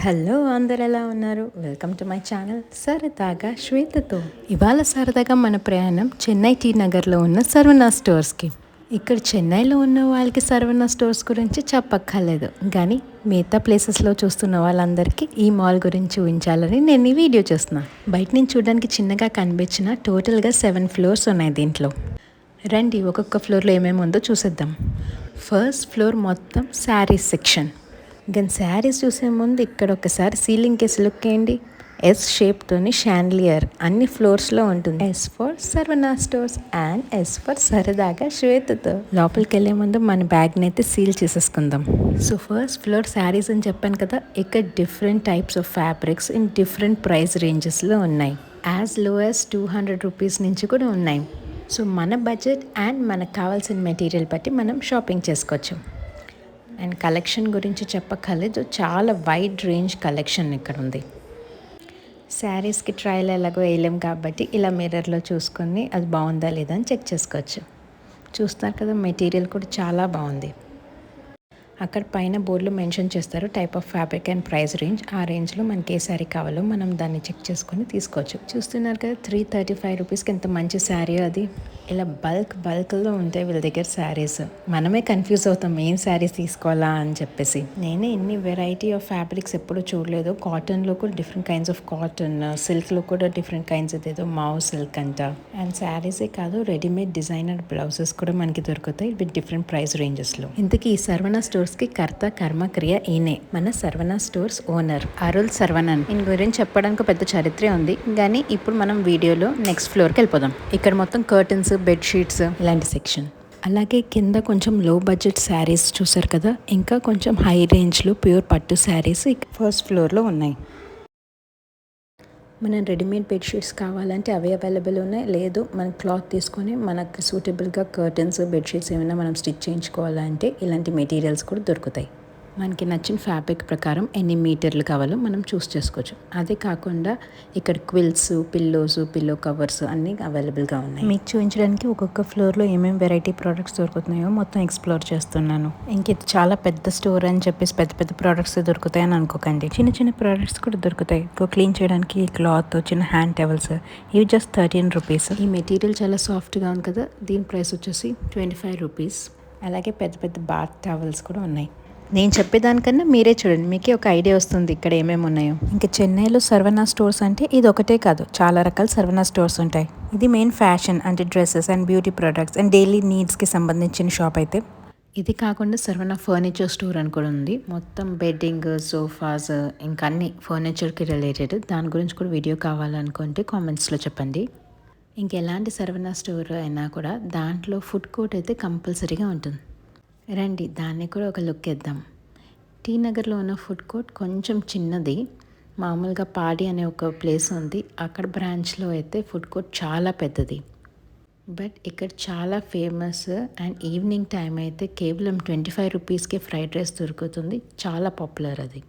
Hello, అందరు ఎలా ఉన్నారు? వెల్కమ్ టు మై ఛానల్ సరదాగా శ్వేతతో. ఇవాళ సరదాగా మన ప్రయాణం చెన్నై టీ నగర్లో ఉన్న సర్వనా స్టోర్స్కి. ఇక్కడ చెన్నైలో ఉన్న వాళ్ళకి సర్వనా స్టోర్స్ గురించి చెప్పక్కర్లేదు, కానీ మిగతా ప్లేసెస్లో చూస్తున్న వాళ్ళందరికీ ఈ మాల్ గురించి ఊహించాలని నేను ఈ వీడియో చేస్తున్నాను. బయట నుంచి చూడడానికి చిన్నగా కనిపించిన టోటల్గా 7 ఫ్లోర్స్ ఉన్నాయి దీంట్లో. రండి, ఒక్కొక్క ఫ్లోర్లో ఏమేమి ఉందో చూసేద్దాం. ఫస్ట్ ఫ్లోర్ మొత్తం శారీస్ సెక్షన్. కానీ శారీస్ చూసే ముందు ఇక్కడ ఒకసారి సీలింగ్ కేసు లుక్ వేయండి. ఎస్ షేప్తోని షాండ్లియర్ అన్ని ఫ్లోర్స్లో ఉంటుంది. S for Saravana stores and S for సరదాగా శ్వేతతో. లోపలికి వెళ్ళే ముందు మన బ్యాగ్ని అయితే సీల్ చేసేసుకుందాం. సో ఫస్ట్ ఫ్లోర్ శారీస్ అని చెప్పాను కదా, ఇక్కడ different types of fabrics in different price రేంజెస్లో ఉన్నాయి. యాజ్ లో యాజ్ 200 రూపీస్ నుంచి కూడా ఉన్నాయి. సో మన బడ్జెట్ అండ్ మనకు కావాల్సిన మెటీరియల్ బట్టి మనం షాపింగ్ చేసుకోవచ్చు. అండ్ కలెక్షన్ గురించి చెప్పక్కర్లేదు, చాలా వైడ్ రేంజ్ కలెక్షన్ ఇక్కడ ఉంది. శారీస్కి ట్రయల్ ఎలాగో వేయలేం కాబట్టి ఇలా మిర్రర్లో చూసుకొని అది బాగుందా లేదా అని చెక్ చేసుకోవచ్చు. చూస్తారు కదా, మెటీరియల్ కూడా చాలా బాగుంది. అక్కడ పైన బోర్డులో మెన్షన్ చేస్తారు type of fabric and price range. ఆ రేంజ్లో మనకి ఏ శారీ కావాలో మనం దాన్ని చెక్ చేసుకొని తీసుకోవచ్చు. చూస్తున్నారు కదా, 335 రూపీస్కి ఎంత మంచి శారీ అది. ఇలా బల్క్లో ఉంటాయి వీళ్ళ దగ్గర శారీస్. మనమే కన్ఫ్యూజ్ అవుతాం ఏం శారీస్ తీసుకోవాలా అని చెప్పేసి. నేనే ఇన్ని వెరైటీ ఆఫ్ ఫ్యాబ్రిక్స్ ఎప్పుడూ చూడలేదు. కాటన్లో కూడా డిఫరెంట్ కైండ్స్ ఆఫ్ కాటన్, సిల్క్లో కూడా డిఫరెంట్ కైండ్స్, ఏదో మావ్ సిల్క్ అంట. అండ్ శారీసే కాదు, రెడీమేడ్ డిజైనర్ బ్లౌజెస్ కూడా మనకి దొరుకుతాయి విత్ డిఫరెంట్ ప్రైస్ రేంజెస్లో. ఇంతకీ ఈ సర్వనా స్టోర్స్కి కర్త కర్మక్రియ ఈయనే, మన సర్వనా స్టోర్స్ ఓనర్ అరుల్ సర్వనన్. ఈయన గురించి చెప్పడానికి పెద్ద చరిత్రే ఉంది, కానీ ఇప్పుడు మనం వీడియోలో నెక్స్ట్ ఫ్లోర్కి వెళ్ళిపోదాం. ఇక్కడ మొత్తం కర్టన్స్, బెడ్షీట్స్ ఇలాంటి సెక్షన్. అలాగే కింద కొంచెం లో బడ్జెట్ శారీస్ చూసారు కదా, ఇంకా కొంచెం హై రేంజ్లో ప్యూర్ పట్టు శారీస్ ఫస్ట్ ఫ్లోర్లో ఉన్నాయి. మనం రెడీమేడ్ బెడ్షీట్స్ కావాలంటే అవి అవైలబుల్ ఉన్నాయి. లేదు మనం క్లాత్ తీసుకొని మనకు సూటబుల్గా కర్టన్స్, బెడ్షీట్స్ ఏమైనా మనం స్టిచ్ చేయించుకోవాలంటే ఇలాంటి మెటీరియల్స్ కూడా దొరుకుతాయి. మనకి నచ్చిన ఫ్యాబ్రిక్ ప్రకారం ఎన్ని మీటర్లు కావాలో మనం చూస్ చేసుకోవచ్చు. అదే కాకుండా ఇక్కడ క్విల్స్, పిల్లో కవర్స్ అన్నీ అవైలబుల్గా ఉన్నాయి. మీకు చూపించడానికి ఒక్కొక్క ఫ్లోర్లో ఏమేమి వెరైటీ ప్రోడక్ట్స్ దొరుకుతున్నాయో మొత్తం ఎక్స్ప్లోర్ చేస్తున్నాను. ఇంక ఇది చాలా పెద్ద స్టోర్ అని చెప్పేసి పెద్ద పెద్ద ప్రోడక్ట్స్ దొరుకుతాయని అనుకోకండి. చిన్న చిన్న ప్రోడక్ట్స్ కూడా దొరుకుతాయి. క్లీన్ చేయడానికి క్లాత్, చిన్న హ్యాండ్ టవల్స్, ఇవి జస్ట్ 13 రూపీస్. ఈ మెటీరియల్ చాలా సాఫ్ట్గా ఉంది కదా, దీని ప్రైస్ వచ్చేసి 25 రూపీస్. అలాగే పెద్ద పెద్ద బాత్ టవల్స్ కూడా ఉన్నాయి. నేను చెప్పేదానికన్నా మీరే చూడండి, మీకే ఒక ఐడియా వస్తుంది ఇక్కడ ఏమేమి ఉన్నాయో. ఇంకా చెన్నైలో సర్వనా స్టోర్స్ అంటే ఇది ఒకటే కాదు, చాలా రకాల సర్వనా స్టోర్స్ ఉంటాయి. ఇది మెయిన్ ఫ్యాషన్ అంటే dresses and beauty products and daily నీడ్స్కి సంబంధించిన షాప్ అయితే. ఇది కాకుండా సర్వనా ఫర్నిచర్ స్టోర్ అని కూడా ఉంది. మొత్తం బెడ్డింగ్, సోఫాస్, ఇంకా అన్ని ఫర్నిచర్కి రిలేటెడ్. దాని గురించి కూడా వీడియో కావాలనుకుంటే కామెంట్స్లో చెప్పండి. ఇంకెలాంటి సర్వనా స్టోర్ అయినా కూడా దాంట్లో ఫుడ్ కోర్ట్ అయితే కంపల్సరీగా ఉంటుంది. రండి, దాన్ని కూడా ఒక లుక్ వేద్దాం. టీ నగర్లో ఉన్న ఫుడ్ కోర్ట్ కొంచెం చిన్నది. మామూలుగా పాడి అనే ఒక ప్లేస్ ఉంది, అక్కడ బ్రాంచ్లో అయితే ఫుడ్ కోర్ట్ చాలా పెద్దది. బట్ ఇక్కడ చాలా ఫేమస్. అండ్ ఈవినింగ్ టైం అయితే కేవలం 25 రూపీస్కే ఫ్రైడ్ రైస్ దొరుకుతుంది. చాలా పాపులర్ అది.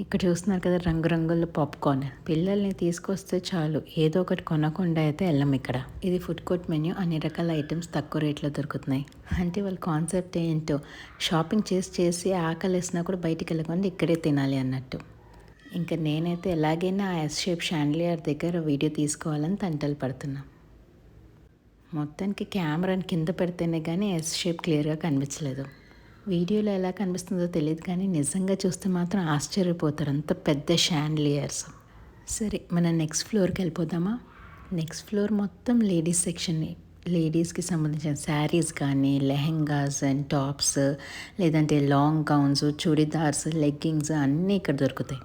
ఇక్కడ చూస్తున్నారు కదా, రంగురంగుల పాప్కార్న్. పిల్లల్ని తీసుకొస్తే చాలు, ఏదో ఒకటి కొనకుండా అయితే వెళ్ళం ఇక్కడ. ఇది ఫుడ్ కోర్ట్ మెన్యూ, అన్ని రకాల ఐటమ్స్ తక్కువ రేట్లో దొరుకుతున్నాయి. అంటే వాళ్ళ కాన్సెప్ట్ ఏంటో, షాపింగ్ చేసి ఆకలి వేసినా కూడా బయటికి వెళ్ళకుండా ఇక్కడే తినాలి అన్నట్టు. ఇంకా నేనైతే ఎలాగైనా ఆ ఎస్ షేప్ షాండ్లియర్ దగ్గర వీడియో తీసుకోవాలని తంటలు పడుతున్నా. మొత్తానికి కెమెరాని కింద పెడితేనే కానీ ఎస్ షేప్ క్లియర్గా కనిపించలేదు. వీడియోలో ఎలా కనిపిస్తుందో తెలియదు, కానీ నిజంగా చూస్తే మాత్రం ఆశ్చర్యపోతారు, అంత పెద్ద షాండ్లియర్స్. సరే, మనం నెక్స్ట్ ఫ్లోర్కి వెళ్ళిపోదామా. నెక్స్ట్ ఫ్లోర్ మొత్తం లేడీస్ సెక్షన్. లేడీస్కి సంబంధించిన శారీస్ కానీ, లెహెంగాస్ అండ్ టాప్స్, లేదంటే లాంగ్ గౌన్స్, చుడిదార్స్, లెగ్గింగ్స్ అన్నీ ఇక్కడ దొరుకుతాయి.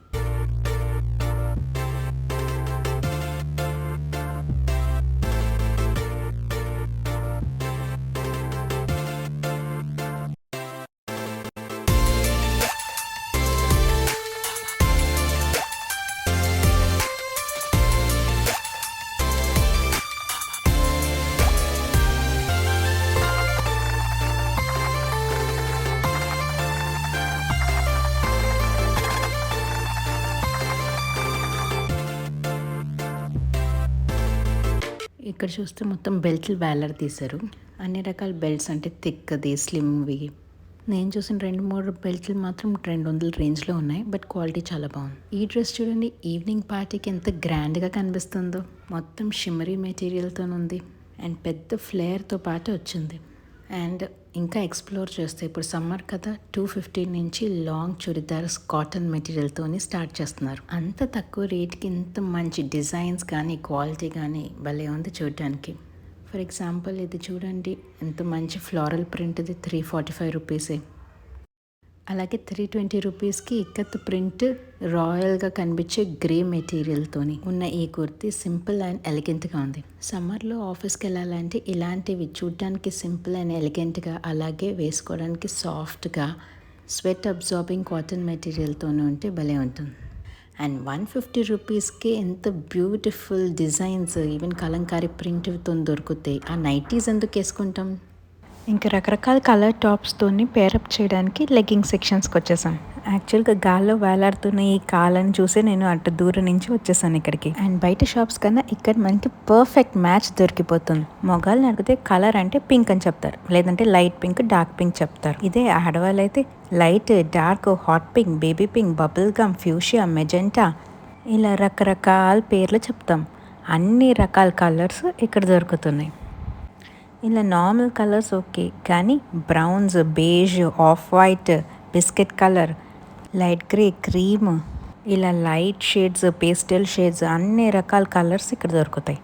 ఇక్కడ చూస్తే మొత్తం బెల్ట్లు వేలాడ తీశారు. అన్ని రకాల బెల్ట్స్ అంటే థిక్ది, స్లిమ్వి, నేను చూసిన 2-3 బెల్ట్లు మాత్రం 200 రేంజ్లో ఉన్నాయి, బట్ క్వాలిటీ చాలా బాగుంది. ఈ డ్రెస్ చూడండి, ఈవినింగ్ పార్టీకి ఎంత గ్రాండ్గా కనిపిస్తుందో. మొత్తం షిమ్మరీ మెటీరియల్తో ఉంది అండ్ పెద్ద ఫ్లేయర్తో పాటు వచ్చింది. అండ్ ఇంకా ఎక్స్ప్లోర్ చేస్తే ఇప్పుడు సమ్మర్ కదా, 250 నుంచి లాంగ్ చుడిదార్స్ కాటన్ మెటీరియల్తోని స్టార్ట్ చేస్తున్నారు. అంత తక్కువ రేట్కి ఇంత మంచి డిజైన్స్ కానీ క్వాలిటీ కానీ భలే ఉంది చూడడానికి. ఫర్ ఎగ్జాంపుల్ ఇది చూడండి, ఎంత మంచి ఫ్లోరల్ ప్రింట్, ఇది 345 రూపీసే. అలాగే 320 రూపీస్కి ఇక్కత్ ప్రింట్ రాయల్గా కనిపించే గ్రే మెటీరియల్తోని ఉన్న ఈ కుర్తీ సింపుల్ అండ్ ఎలిగెంట్గా ఉంది. సమ్మర్లో ఆఫీస్కి వెళ్ళాలంటే ఇలాంటివి చూడడానికి సింపుల్ అండ్ ఎలిగెంట్గా, అలాగే వేసుకోవడానికి సాఫ్ట్గా స్వెట్ అబ్జార్బింగ్ కాటన్ మెటీరియల్తోనే ఉంటే భలే ఉంటుంది. అండ్ 150 రూపీస్కి ఎంత బ్యూటిఫుల్ డిజైన్స్, ఈవెన్ కలంకారీ ప్రింట్తో దొరుకుతాయి. ఆ నైటీస్ ఎందుకు వేసుకుంటాం? ఇంకా రకరకాల కలర్ టాప్స్తోని పేరప్ చేయడానికి లెగ్గింగ్ సెక్షన్స్కి వచ్చేసాం. యాక్చువల్గా గాల్లో వేలాడుతున్న ఈ కాలని చూసి నేను అటు దూరం నుంచి వచ్చేసాను ఇక్కడికి. అండ్ బయట షాప్స్ కన్నా ఇక్కడ మనకి పర్ఫెక్ట్ మ్యాచ్ దొరికిపోతుంది. మొగాళ్ళని అడిగితే కలర్ అంటే పింక్ అని చెప్తారు, లేదంటే లైట్ పింక్, డార్క్ పింక్ చెప్తారు. ఇదే ఆడవాళ్ళు అయితే light, dark, hot pink, baby pink, bubble gum, fuchsia, magenta ఇలా రకరకాల పేర్లు చెప్తాం. అన్ని రకాల కలర్స్ ఇక్కడ దొరుకుతున్నాయి. ఇలా నార్మల్ కలర్స్ ఓకే, కానీ browns, beige, off white, biscuit colour, light grey, cream ఇలా లైట్ షేడ్స్, పేస్టల్ షేడ్స్ అన్ని రకాల కలర్స్ ఇక్కడ దొరుకుతాయి.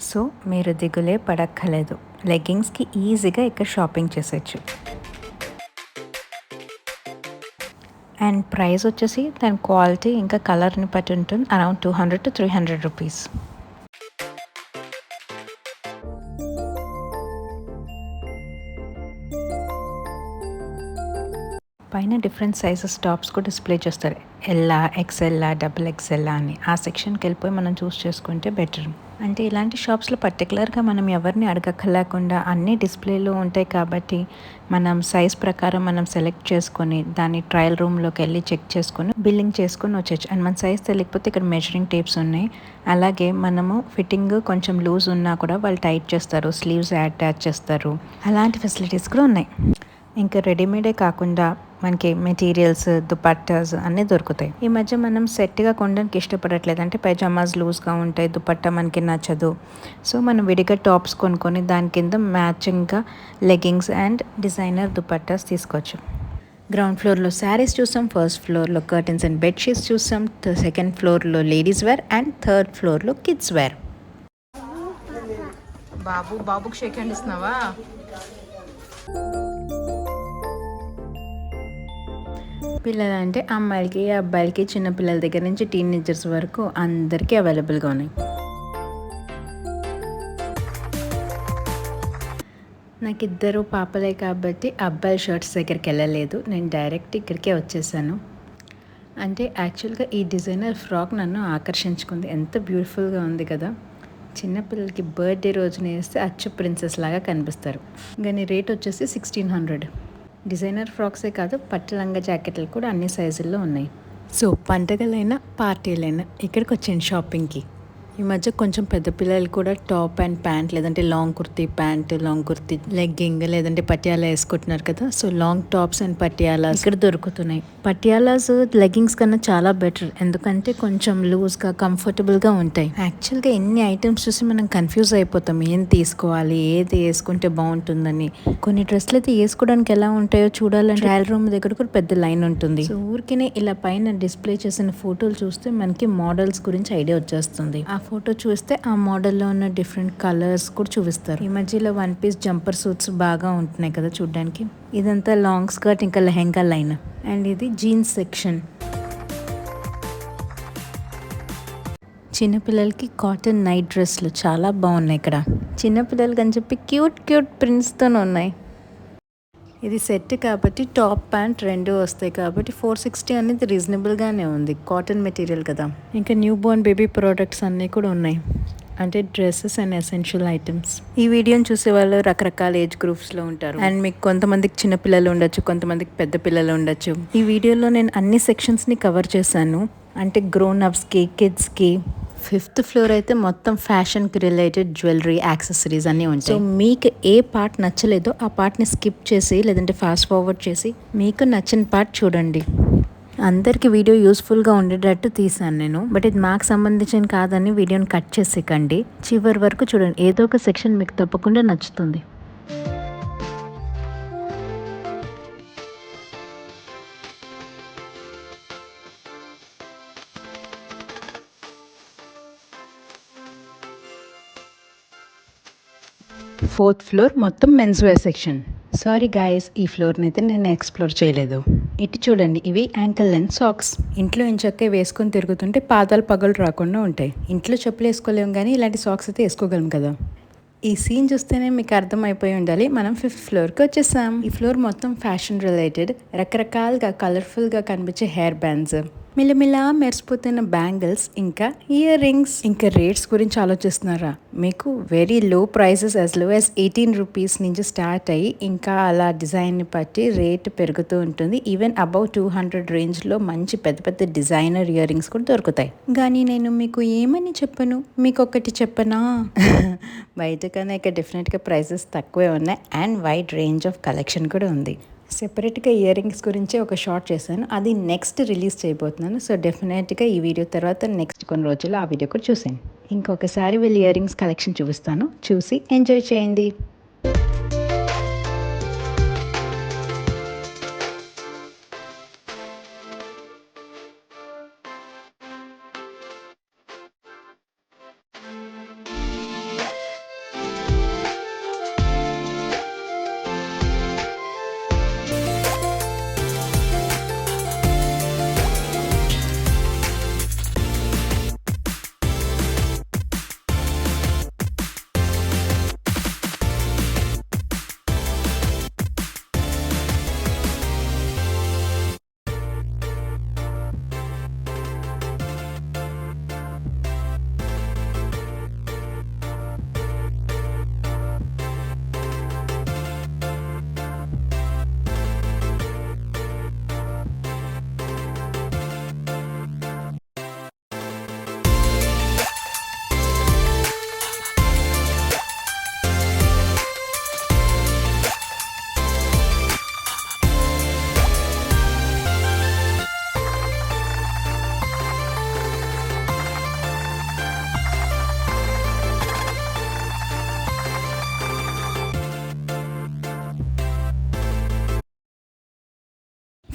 సో మీరు దిగులే పడక్కర్లేదు, లెగ్గింగ్స్కి ఈజీగా ఇక్కడ షాపింగ్ చేసేయచ్చు. అండ్ ప్రైస్ వచ్చేసి దాని క్వాలిటీ ఇంకా కలర్ని బట్టి ఉంటుంది, అరౌండ్ 200 to 300 రూపీస్. పైన డిఫరెంట్ సైజెస్ టాప్స్ కూడా డిస్ప్లే చేస్తారు. ఎల్లా, ఎక్స్ఎల్లా, డబుల్ ఎక్స్ఎల్లా అని. ఆ సెక్షన్కి వెళ్ళిపోయి మనం చూస్ చేసుకుంటే బెటర్. అంటే ఇలాంటి షాప్స్లో పర్టికులర్గా మనం ఎవరిని అడగక్కర్లేకుండా అన్నీ డిస్ప్లేలో ఉంటాయి కాబట్టి మనం సైజ్ ప్రకారం మనం సెలెక్ట్ చేసుకొని దాన్ని ట్రయల్ రూమ్లోకి వెళ్ళి చెక్ చేసుకొని బిల్లింగ్ చేసుకొని వచ్చేయచ్చు. అండ్ మన సైజ్ తెలియకపోతే ఇక్కడ మెజరింగ్ టేప్స్ ఉన్నాయి. అలాగే మనము ఫిట్టింగ్ కొంచెం లూజ్ ఉన్నా కూడా వాళ్ళు టైట్ చేస్తారు, స్లీవ్స్ అటాచ్ చేస్తారు. అలాంటి ఫెసిలిటీస్ కూడా ఉన్నాయి. ఇంకా రెడీమేడే కాకుండా మనకి మెటీరియల్స్, దుపట్టాస్ అన్నీ దొరుకుతాయి. ఈ మధ్య మనం సెట్గా కొనడానికి ఇష్టపడట్లేదు, అంటే పైజామాస్ లూజ్గా ఉంటాయి, దుపట్టా మనకి నచ్చదు. సో మనం విడిగా టాప్స్ కొనుక్కొని దాని కింద మ్యాచింగ్గా లెగ్గింగ్స్ అండ్ డిజైనర్ దుపట్టాస్ తీసుకోవచ్చు. గ్రౌండ్ ఫ్లోర్లో శారీస్ చూసాం, ఫస్ట్ ఫ్లోర్లో కర్టన్స్ అండ్ బెడ్షీట్స్ చూసాం, సెకండ్ ఫ్లోర్లో లేడీస్ వేర్ అండ్ థర్డ్ ఫ్లోర్లో కిడ్స్ వేర్. బాబుకి షేక్ హ్యాండ్ ఇస్తున్నావా? పిల్లలంటే అమ్మాయిలకి, అబ్బాయిలకి, చిన్నపిల్లల దగ్గర నుంచి టీనేజర్స్ వరకు అందరికీ అవైలబుల్గా ఉన్నాయి. నాకు ఇద్దరు పాపలే కాబట్టి అబ్బాయి షర్ట్స్ దగ్గరికి వెళ్ళలేదు, నేను డైరెక్ట్ ఇక్కడికే వచ్చేసాను. అంటే యాక్చువల్గా ఈ డిజైనర్ ఫ్రాక్ నన్ను ఆకర్షించుకుంది. ఎంత బ్యూటిఫుల్గా ఉంది కదా. చిన్నపిల్లలకి బర్త్డే రోజున వేస్తే అచ్చు ప్రిన్సెస్ లాగా కనిపిస్తారు. కానీ రేట్ వచ్చేసి 1600. డిజైనర్ ఫ్రాక్సే కాదు, పట్టు లంగా జాకెట్లు కూడా అన్ని సైజుల్లో ఉన్నాయి. సో పండగలైనా పార్టీలైనా ఇక్కడికి వచ్చాను షాపింగ్కి. ఈ మధ్య కొంచెం పెద్ద పిల్లలు కూడా టాప్ అండ్ ప్యాంట్, లేదంటే long kurti pant, long kurti legging, లేదంటే పటియాలా వేసుకుంటున్నారు కదా. So long tops and Patialas ఇక్కడ దొరుకుతున్నాయి. పటియాలాస్ లెగ్గింగ్స్ కన్నా చాలా బెటర్, ఎందుకంటే కొంచెం లూజ్గా కంఫర్టబుల్గా ఉంటాయి. యాక్చువల్గా ఎన్ని ఐటమ్స్ చూసి మనం కన్ఫ్యూజ్ అయిపోతాం, ఏం తీసుకోవాలి, ఏది వేసుకుంటే బాగుంటుందని. కొన్ని డ్రెస్సులు అయితే వేసుకోవడానికి ఎలా ఉంటాయో చూడాలంటే ట్రయల్ రూమ్ దగ్గర కూడా పెద్ద లైన్ ఉంటుంది. సో ఊరికినే ఇలా పైన డిస్ప్లే చేసిన ఫోటోలు చూస్తే మనకి మోడల్స్ గురించి ఐడియా వచ్చేస్తుంది. ఆ ఫోటో చూస్తే ఆ మోడల్లో ఉన్న డిఫరెంట్ కలర్స్ కూడా చూపిస్తారు. ఈ మధ్యలో 1 పీస్ జంపర్ సూట్స్ బాగా ఉంటున్నాయి కదా చూడడానికి. ఇదంతా లాంగ్ స్కర్ట్ ఇంకా లెహెంగా లైన్. అండ్ ఇది జీన్స్ సెక్షన్. చిన్నపిల్లలకి కాటన్ నైట్ డ్రెస్లు చాలా బాగున్నాయి ఇక్కడ. చిన్నపిల్లలకి అని చెప్పి క్యూట్ క్యూట్ ప్రింట్స్తో ఉన్నాయి. ఇది సెట్ కాబట్టి టాప్ ప్యాంట్ 2 వస్తాయి కాబట్టి 460 అనేది రీజనబుల్గానే ఉంది. కాటన్ మెటీరియల్ కదా. ఇంకా న్యూ బోర్న్ బేబీ ప్రోడక్ట్స్ అన్నీ కూడా ఉన్నాయి, అంటే డ్రెస్సెస్ అండ్ ఎసెన్షియల్ ఐటమ్స్. ఈ వీడియోని చూసే వాళ్ళు రకరకాల ఏజ్ గ్రూప్స్లో ఉంటారు. అండ్ మీకు కొంతమందికి చిన్న పిల్లలు ఉండొచ్చు, కొంతమందికి పెద్ద పిల్లలు ఉండొచ్చు. ఈ వీడియోలో నేను అన్ని సెక్షన్స్ని కవర్ చేశాను, అంటే గ్రోన్ అప్స్కి, కిడ్స్కి, 5th ఫ్లోర్ అయితే మొత్తం ఫ్యాషన్కి రిలేటెడ్ జ్యువెలరీ యాక్సెసరీస్ అన్నీ ఉంటాయి. సో మీకు ఏ పార్ట్ నచ్చలేదో ఆ పార్ట్ని స్కిప్ చేసి లేదంటే ఫాస్ట్ ఫార్వర్డ్ చేసి మీకు నచ్చిన పార్ట్ చూడండి. అందరికీ వీడియో యూస్ఫుల్గా ఉండేటట్టు తీసాను నేను, బట్ ఇది మాకు సంబంధించిన కాదని వీడియోని కట్ చేసేకండి. చివరి వరకు చూడండి, ఏదో ఒక సెక్షన్ మీకు తప్పకుండా నచ్చుతుంది. ఫోర్త్ ఫ్లోర్ మొత్తం men's wear section. Sorry guys, ఈ ఫ్లోర్ని అయితే నేను ఎక్స్ప్లోర్ చేయలేదు. ఇటు చూడండి, ఇవి యాంకిల్ లెంత్ సాక్స్. ఇంట్లో ఇంచక్కే వేసుకొని తిరుగుతుంటే పాదాలు పగలు రాకుండా ఉంటాయి. ఇంట్లో చెప్పులు వేసుకోలేము కానీ ఇలాంటి సాక్స్ అయితే వేసుకోగలం కదా. ఈ సీన్ చూస్తేనే మీకు అర్థమైపోయి ఉండాలి, మనం 5th ఫ్లోర్కి వచ్చేసాం. ఈ ఫ్లోర్ మొత్తం ఫ్యాషన్ రిలేటెడ్, రకరకాలుగా కలర్ఫుల్గా కనిపించే హెయిర్ బ్యాండ్స్, మిలమిలా మెరిసిపోతున్న బ్యాంగిల్స్, ఇంకా ఇయర్ రింగ్స్. ఇంకా రేట్స్ గురించి ఆలోచిస్తున్నారా? మీకు very low prices as low as 18 rupees నుంచి స్టార్ట్ అయ్యి ఇంకా అలా డిజైన్ని బట్టి రేట్ పెరుగుతూ ఉంటుంది. ఈవెన్ అబౌవ్ 200 రేంజ్లో మంచి పెద్ద పెద్ద డిజైనర్ ఇయర్ రింగ్స్ కూడా దొరుకుతాయి. కానీ నేను మీకు ఏమని చెప్పను, మీకు ఒకటి చెప్పనా? బయట కన్నా ఇక్కడ డెఫినెట్గా ప్రైసెస్ తక్కువే ఉన్నాయి and wide range of collection కూడా ఉంది. సెపరేట్గా ఇయర్ రింగ్స్ గురించి ఒక షార్ట్ చేశాను, అది నెక్స్ట్ రిలీజ్ చేయబోతున్నాను. సో డెఫినెట్గా ఈ వీడియో తర్వాత నెక్స్ట్ కొన్ని రోజుల్లో ఆ వీడియో కూడా చూసాను. ఇంకొకసారి వీళ్ళు ఇయర్ రింగ్స్ కలెక్షన్ చూపిస్తాను, చూసి ఎంజాయ్ చేయండి.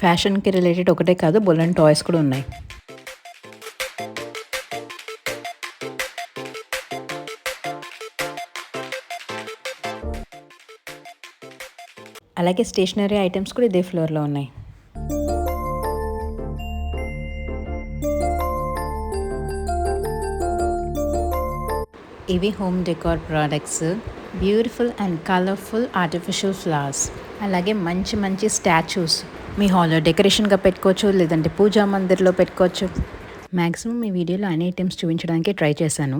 ఫ్యాషన్కి రిలేటెడ్ ఒకటే కాదు, బొలెన్ టాయ్స్ కూడా ఉన్నాయి. అలాగే స్టేషనరీ ఐటమ్స్ కూడా ఇదే ఫ్లోర్లో ఉన్నాయి. ఇవి home decor products, beautiful and colourful artificial flowers, అలాగే మంచి మంచి స్టాచ్యూస్. మీ హాల్లో డెకరేషన్గా పెట్టుకోవచ్చు, లేదంటే పూజా మందిర్లో పెట్టుకోవచ్చు. మ్యాక్సిమం ఈ వీడియోలో అన్ని ఐటమ్స్ చూపించడానికి ట్రై చేశాను,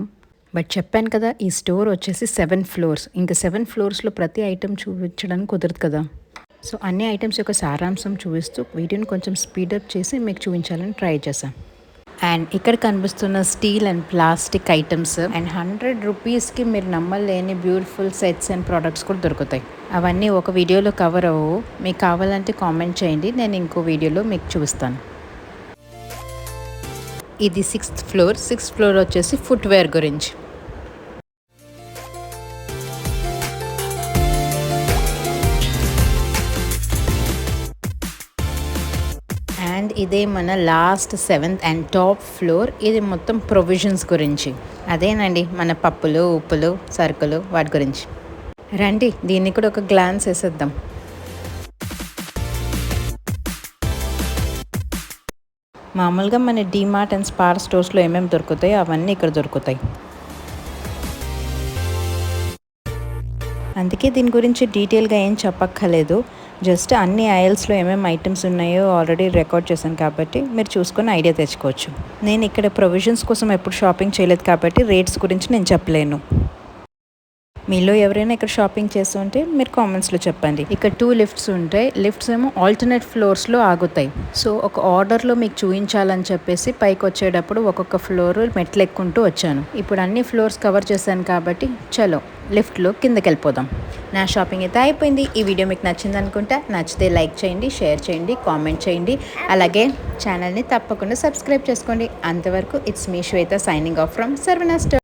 బట్ చెప్పాను కదా ఈ స్టోర్ వచ్చేసి 7 ఫ్లోర్స్. ఇంకా 7 ఫ్లోర్స్లో ప్రతి ఐటమ్ చూపించడానికి కుదరదు కదా. సో అన్ని ఐటమ్స్ యొక్క సారాంశం చూపిస్తూ వీడియోని కొంచెం స్పీడప్ చేసి మీకు చూపించాలని ట్రై చేశాను. అండ్ ఇక్కడ కనిపిస్తున్న steel and plastic items and 100 రూపీస్కి మీరు నమ్మలేని బ్యూటిఫుల్ సెట్స్ అండ్ ప్రోడక్ట్స్ కూడా దొరుకుతాయి. అవన్నీ ఒక వీడియోలో కవర్ అవ్వవు, మీకు కావాలంటే కామెంట్ చేయండి, నేను ఇంకో వీడియోలో మీకు చూపిస్తాను. ఇది 6th ఫ్లోర్. 6th ఫ్లోర్ వచ్చేసి ఫుట్వేర్ గురించి. అండ్ ఇదే మన last 7th and top floor. ఇది మొత్తం ప్రొవిజన్స్ గురించి. అదేనండి మన పప్పులు, ఉప్పులు, సరుకులు వాటి గురించి. రండి దీన్ని కూడా ఒక గ్లాన్స్ వేసేద్దాం. మామూలుగా మన డీమార్ట్ అండ్ స్పార్ స్టోర్స్లో ఏమేమి దొరుకుతాయో అవన్నీ ఇక్కడ దొరుకుతాయి. అందుకే దీని గురించి డీటెయిల్గా ఏం చెప్పక్కర్లేదు, జస్ట్ అన్ని ఐల్స్లో ఏమేమి ఐటమ్స్ ఉన్నాయో ఆల్రెడీ రికార్డ్ చేశాను కాబట్టి మీరు చూసుకొని ఐడియా తెచ్చుకోవచ్చు. నేను ఇక్కడ ప్రొవిజన్స్ కోసం ఎప్పుడు షాపింగ్ చేయలేదు కాబట్టి రేట్స్ గురించి నేను చెప్పలేను. మీలో ఎవరైనా ఇక్కడ షాపింగ్ చేస్తుంటే మీరు కామెంట్స్లో చెప్పండి. ఇక్కడ 2 లిఫ్ట్స్ ఉంటాయి. లిఫ్ట్స్ ఏమో ఆల్టర్నేట్ ఫ్లోర్స్లో ఆగుతాయి. సో ఒక ఆర్డర్లో మీకు చూపించాలని చెప్పేసి పైకి వచ్చేటప్పుడు ఒక్కొక్క ఫ్లోర్ మెట్లు ఎక్కుంటూ వచ్చాను. ఇప్పుడు అన్ని ఫ్లోర్స్ కవర్ చేశాను కాబట్టి చలో లిఫ్ట్లో కిందకి వెళ్ళిపోదాం. నా షాపింగ్ అయితే అయిపోయింది. ఈ వీడియో మీకు నచ్చింది అనుకుంటా. నచ్చితే లైక్ చేయండి, షేర్ చేయండి, కామెంట్ చేయండి. అలాగే ఛానల్ని తప్పకుండా సబ్స్క్రైబ్ చేసుకోండి. అంతవరకు it's me Shweta signing off from Saravana store.